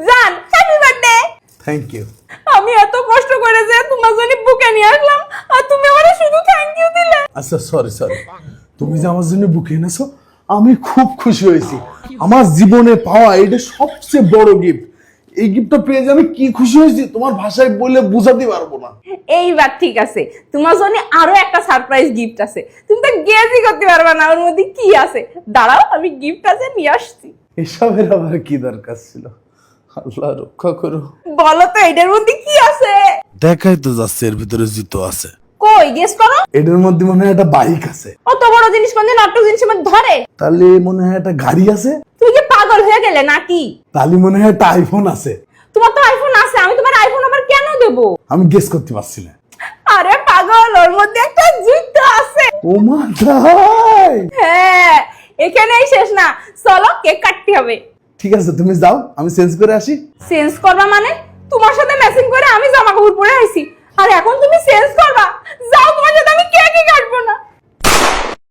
জান happy birthday. Thank you. আমি এত কষ্ট করে যে তোমার জন্য বুকে নিয়ে আসলাম আর তুমি আমারে শুধু থ্যাংক ইউ দিলে। আচ্ছা সরি। তুমি যে আমার জন্য বুকে এনেছো আমি খুব খুশি হয়েছি। আমার জীবনে পাওয়া এটা সবচেয়ে বড় গিফট। এই গিফটটা পেয়ে যে আমি কি খুশি হয়েছি তোমার ভাষায় বলে বোঝাতে পারবো না। এইবার ঠিক আছে, তোমার জন্য আরো একটা সারপ্রাইজ গিফট আছে, তুমি তো গেজই করতে পারবে না ওর মধ্যে কি আছে। দাঁড়াও আমি গিফট আছে নিয়ে আসছি। এসবের আবার কি দরকার ছিল? আল্লাহ রক্ষা করো। বলো তো এটার মধ্যে কি আছে? দেখাই তো যাচ্ছে এর ভিতরে জুতো আছে। কই গেস করো। এটার মধ্যে মনে হয় একটা বাইক আছে। অত বড় জিনিস কোন দিন অত জিনিসের মধ্যে ধরে? তাহলে মনে হয় একটা গাড়ি আছে। তুই কি পাগল হয়ে গেলে নাকি? তাহলে মনে হয় একটা আইফোন আছে। তোমার তো আইফোন আছে, আমি তোমার আইফোন আবার কেন দেব? আমি গেস করতে পারছি না। আরে পাগল, ওর মধ্যে একটা জুতো আছে। ও মা তাই? হ্যাঁ, এখানেই শেষ না, চলো কেক কাটতে হবে। ঠিক আছে তুমি যাও, আমি চেঞ্জ করে আসি। চেঞ্জ করবা মানে? তোমার সাথে ম্যাচিং করে আমি জামা কাপড় পরে আইছি আর এখন তুমি চেঞ্জ করবা?